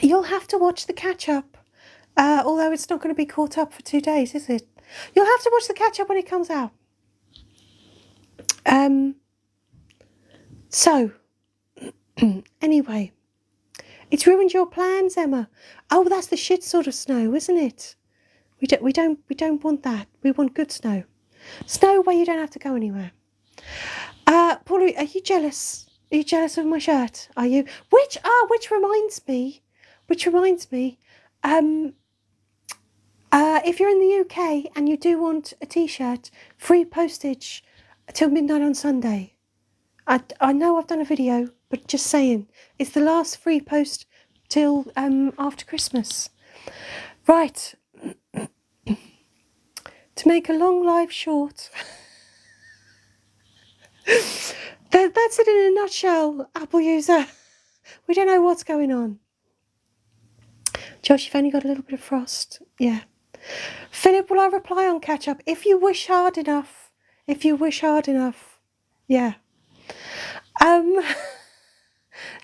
You'll have to watch the catch-up. Although it's not going to be caught up for 2 days, is it? You'll have to watch the catch-up when it comes out. So, anyway, it's ruined your plans, Emma. Oh, that's the shit sort of snow, isn't it? We don't want that. We want good snow. Snow where you don't have to go anywhere. Paul, are you jealous? Are you jealous of my shirt? Are you? Which reminds me. If you're in the UK and you do want a t-shirt, free postage till midnight on Sunday. I know I've done a video, but just saying, it's the last free post till after Christmas. Right. To make a long life short, That's it in a nutshell, Apple user. We don't know what's going on. Josh, you've only got a little bit of frost. Yeah. Philip, will I reply on catch up? If you wish hard enough. If you wish hard enough. Yeah.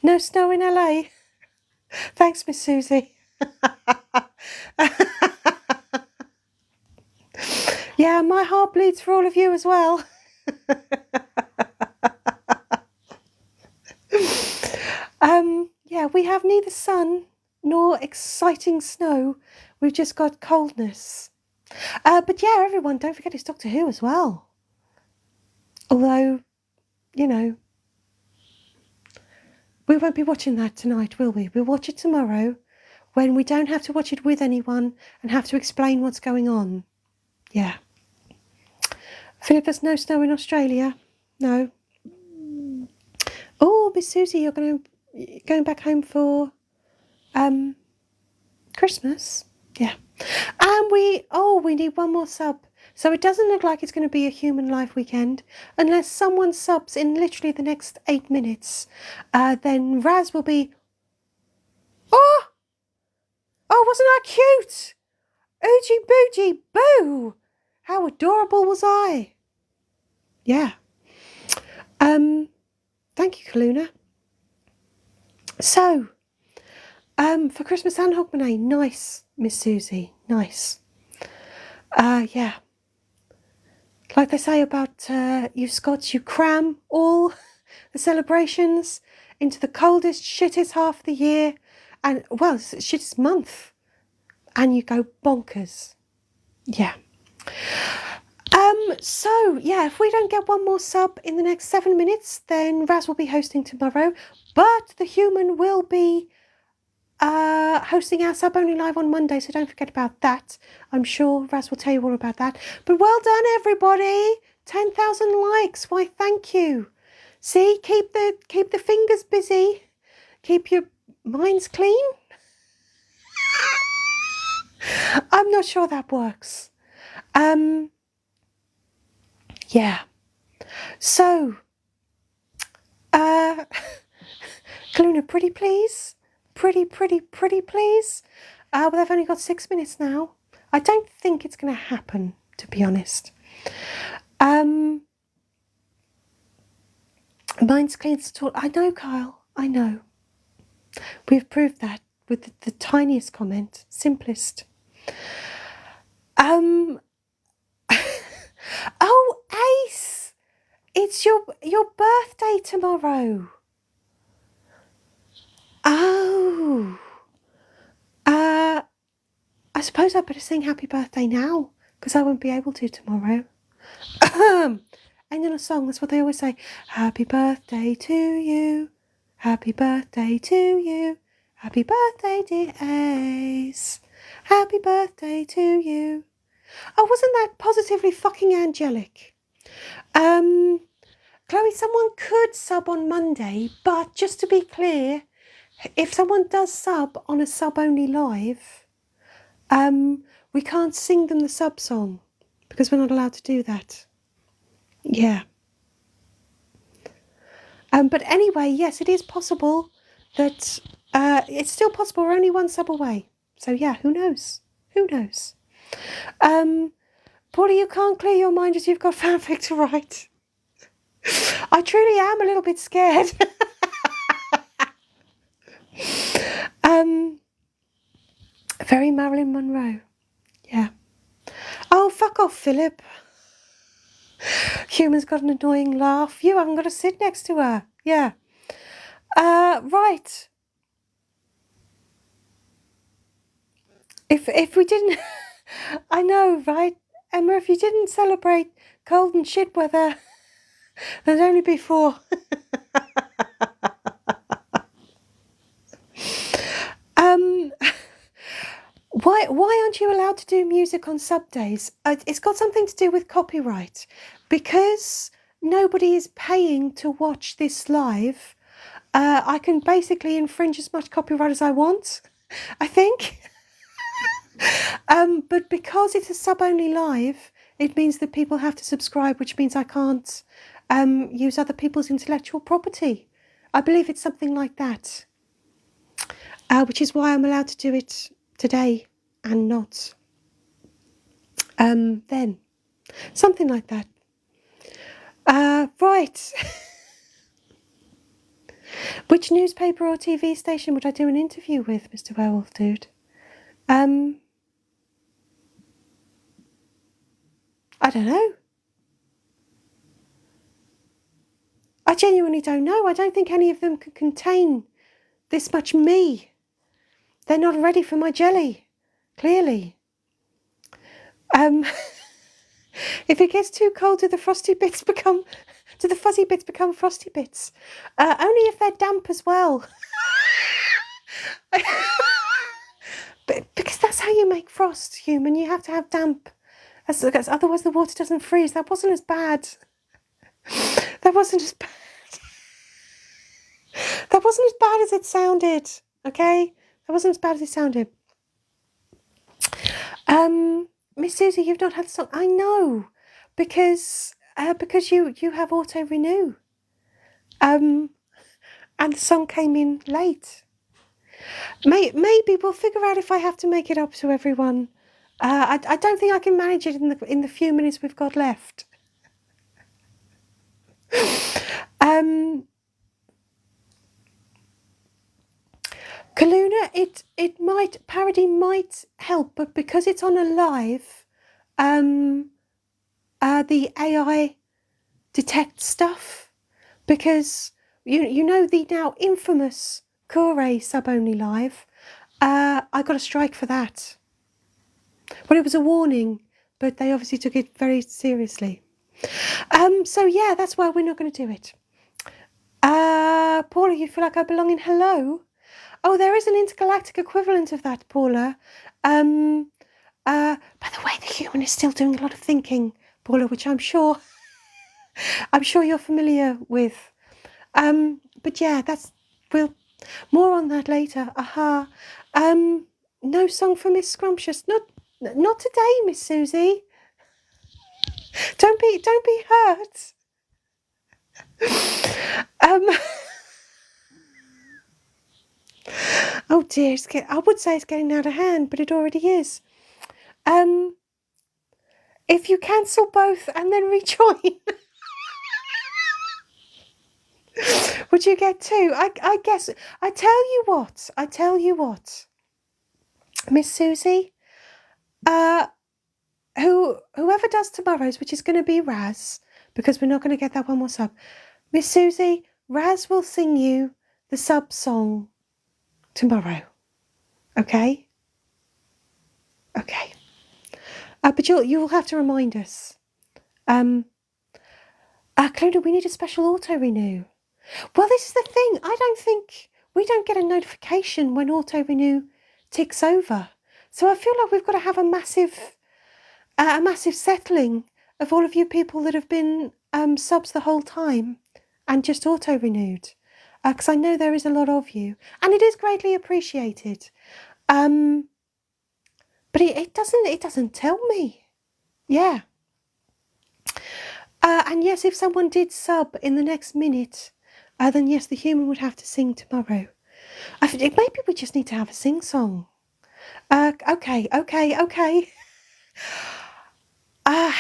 No snow in LA. Thanks, Miss Susie. Yeah, my heart bleeds for all of you as well. Yeah, we have neither sun nor exciting snow. We've just got coldness. But yeah, everyone, don't forget it's Doctor Who as well. Although, you know, we won't be watching that tonight, will we? We'll watch it tomorrow when we don't have to watch it with anyone and have to explain what's going on. Yeah. Philip, there's no snow in Australia. No. Oh, Miss Susie, you're going back home for Christmas. Yeah. And we need one more sub. So it doesn't look like it's going to be a Human Life weekend unless someone subs in literally the next 8 minutes. Then Raz will be... Oh, wasn't that cute? Oogie boogie boo. How adorable was I? Yeah. Thank you, Kaluna. So, for Christmas and Hogmanay, nice, Miss Susie, nice. Yeah. Like they say about you Scots, you cram all the celebrations into the coldest, shittest half of the year, and, well, shittest month, and you go bonkers. Yeah. So, yeah, if we don't get one more sub in the next 7 minutes, then Raz will be hosting tomorrow, but the Human will be hosting our Sub Only Live on Monday, so don't forget about that. I'm sure Raz will tell you all about that. But well done, everybody! 10,000 likes. Why, thank you. See, keep the fingers busy. Keep your minds clean. I'm not sure that works. Yeah. So, Kaluna, pretty please? Pretty please? Well, they've only got 6 minutes now. I don't think it's going to happen, to be honest. Mine's clean at all. I know, Kyle. I know. We've proved that with the tiniest comment, simplest. Oh, Ace! It's your birthday tomorrow. Oh. I suppose I better sing happy birthday now, because I won't be able to tomorrow. And in a song, that's what they always say. Happy birthday to you. Happy birthday to you. Happy birthday, dear Ace. Happy birthday to you. Oh, wasn't that positively fucking angelic? Chloe, someone could sub on Monday, but just to be clear, if someone does sub on a Sub Only Live, we can't sing them the sub song because we're not allowed to do that. Yeah. But anyway, yes, it is possible that it's still possible. We're only one sub away. So yeah, who knows? Who knows? Paulie, you can't clear your mind as you've got fanfic to write. I truly am a little bit scared. Very Marilyn Monroe. Yeah. Oh, fuck off, Philip. Human's got an annoying laugh. You haven't got to sit next to her. Yeah. Right. If we didn't... I know, right? Emma, if you didn't celebrate cold and shit weather, there'd only be 4. Why aren't you allowed to do music on sub days? It's got something to do with copyright. Because nobody is paying to watch this live, I can basically infringe as much copyright as I want, I think. But because it's a sub-only live, it means that people have to subscribe, which means I can't use other people's intellectual property. I believe it's something like that, which is why I'm allowed to do it today and not then. Something like that. Right. Which newspaper or TV station would I do an interview with, Mr. Werewolf Dude? I don't know. I genuinely don't know. I don't think any of them could contain this much me. They're not ready for my jelly, clearly. If it gets too cold, do the fuzzy bits become frosty bits? Only if they're damp as well. But because that's how you make frost, human. You have to have damp. Otherwise the water doesn't freeze. That wasn't as bad. That wasn't as bad. That wasn't as bad as it sounded. Okay? That wasn't as bad as it sounded. Miss Susie, you've not had the song. I know. Because you have auto renew. And the song came in late. Maybe we'll figure out if I have to make it up to everyone. I don't think I can manage it in the few minutes we've got left. Kaluna, parody might help, but because it's on a live, the AI detects stuff. Because you know the now infamous Kure sub-only live, I got a strike for that. Well, it was a warning, but they obviously took it very seriously. So yeah, that's why we're not going to do it. Paula, you feel like I belong in Hello? Oh, there is an intergalactic equivalent of that, Paula. By the way, the human is still doing a lot of thinking, Paula, which I'm sure you're familiar with. But yeah, more on that later. Aha. No song for Miss Scrumptious. Not today, Miss Susie. Don't be hurt. Oh dear, I would say it's getting out of hand, but it already is. If you cancel both and then rejoin, would you get two? I guess. I tell you what, Miss Susie, whoever does tomorrow's, which is going to be Raz, because we're not going to get that one more sub. Miss Susie, Raz will sing you the sub song tomorrow. Okay? Okay. But you'll have to remind us. Clona, we need a special auto renew. Well, this is the thing. We don't get a notification when auto renew ticks over. So I feel like we've got to have a massive settling of all of you people that have been subs the whole time and just auto renewed. Because I know there is a lot of you, and it is greatly appreciated. But it doesn't tell me. Yeah. And yes, if someone did sub in the next minute, then yes, the human would have to sing tomorrow. Maybe we just need to have a sing song. Okay. How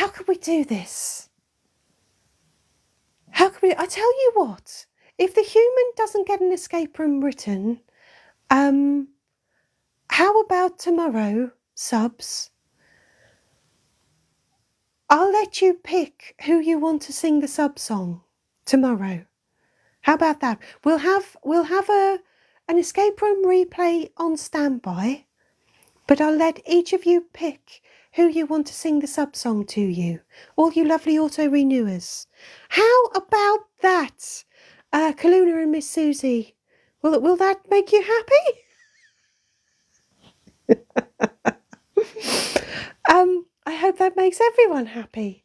can we do this? I tell you what, if the human doesn't get an escape room written, how about tomorrow, subs? I'll let you pick who you want to sing the sub song tomorrow. How about that? We'll have an escape room replay on standby, but I'll let each of you pick who you want to sing the sub song to you. All you lovely auto renewers. How about that? Kaluna and Miss Susie. Will that make you happy? I hope that makes everyone happy.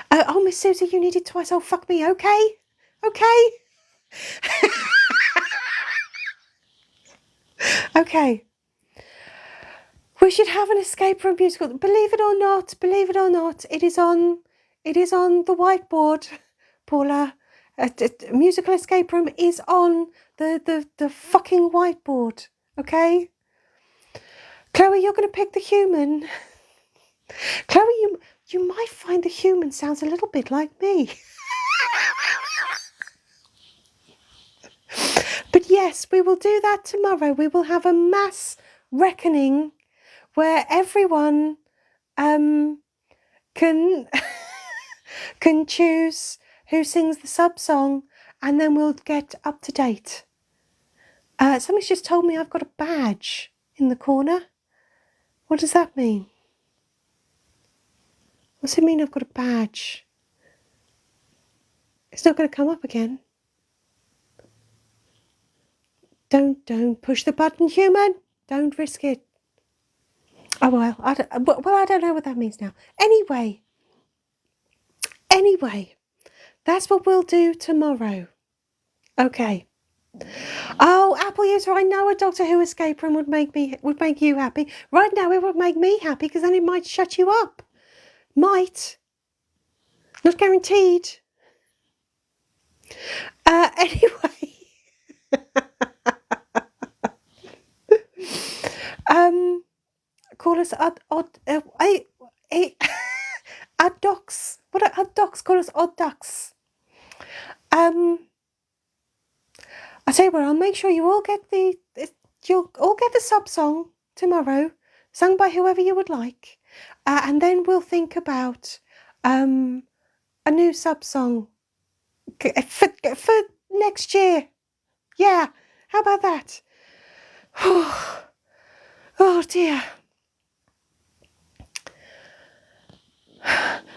Oh, Miss Susie, you needed twice. Oh, fuck me. Okay. Okay. We should have an escape room musical. Believe it or not, it is on It is on the whiteboard, Paula. Musical escape room is on the fucking whiteboard, okay? Chloe, you're going to pick the human. Chloe, you might find the human sounds a little bit like me. But yes, we will do that tomorrow. We will have a mass reckoning where everyone can can choose who sings the sub song, and then we'll get up to date. Somebody's just told me I've got a badge in the corner. What does that mean? What's it mean I've got a badge? It's not going to come up again. Don't push the button, human. Don't risk it. Oh, well, I don't know what that means now. Anyway, that's what we'll do tomorrow. Okay. Oh, Apple user, I know a Doctor Who escape room would make you happy. Right now, it would make me happy because then it might shut you up. Might. Not guaranteed. Anyway. Call us odd ducks. What are odd ducks? Call us odd ducks. I'll tell you what, I'll make sure you'll all get the sub song tomorrow, sung by whoever you would like, and then we'll think about a new sub song for next year. Yeah, how about that? Oh dear.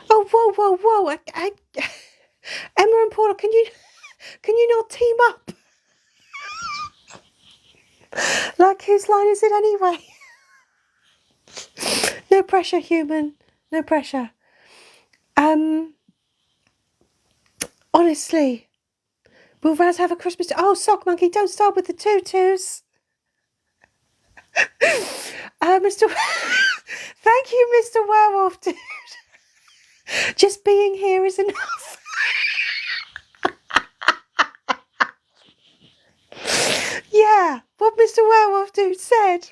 Oh, whoa! Emma and Paula, can you not team up? Like, whose line is it anyway? No pressure, human. No pressure. Honestly, will Raz have a Christmas? Oh, Sock Monkey, don't start with the tutus. Mr. Thank you, Mr. Werewolf, dude. Just being here is enough. Yeah, what Mr. Werewolf dude said.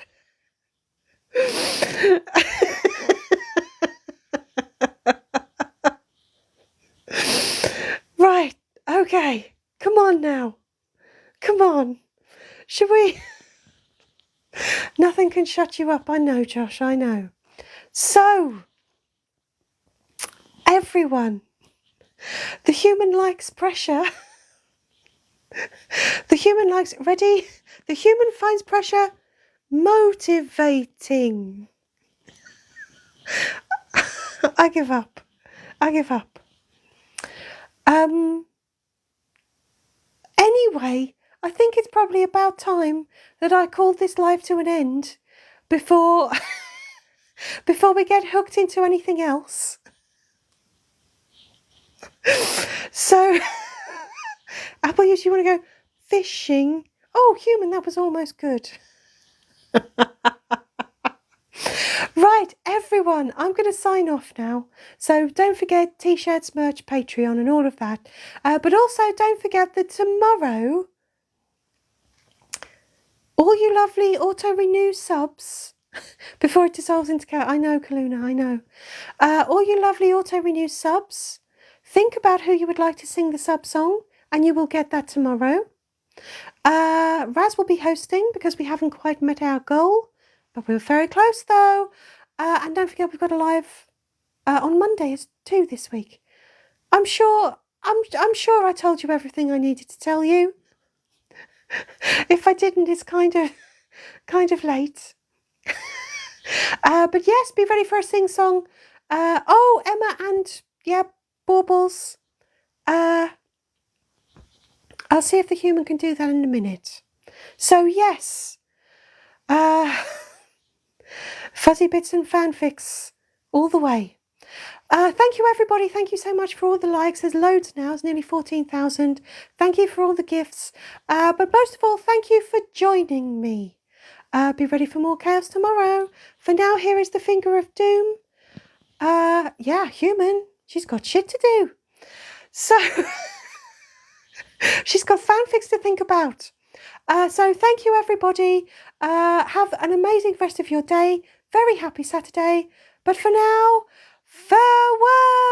Right, okay. Come on now. Come on. Should we? Nothing can shut you up. I know, Josh, I know. So, everyone, the human likes pressure. The human likes, ready? The human finds pressure motivating. I give up. Anyway, I think it's probably about time that I called this live to an end before we get hooked into anything else. So, Apple, you want to go fishing? Oh, human, that was almost good. Right, everyone, I'm going to sign off now. So don't forget T-shirts, merch, Patreon and all of that. But also don't forget that tomorrow, all you lovely auto-renew subs, before it dissolves into chaos, I know, Kaluna, I know. All you lovely auto-renew subs, think about who you would like to sing the sub song and you will get that tomorrow. Raz will be hosting because we haven't quite met our goal. But we were very close though. And don't forget we've got a live on Monday too this week. I'm sure I told you everything I needed to tell you. If I didn't, it's kind of late. But yes, be ready for a sing song. Oh, Emma and Baubles. I'll see if the human can do that in a minute. So yes. Fuzzy bits and fanfics all the way. Thank you, everybody. Thank you so much for all the likes. There's loads now. It's nearly 14,000. Thank you for all the gifts. But most of all, thank you for joining me. Be ready for more chaos tomorrow. For now, here is the finger of doom. Human. She's got shit to do. So she's got fanfics to think about. So thank you, everybody. Have an amazing rest of your day. Very happy Saturday. But for now, farewell.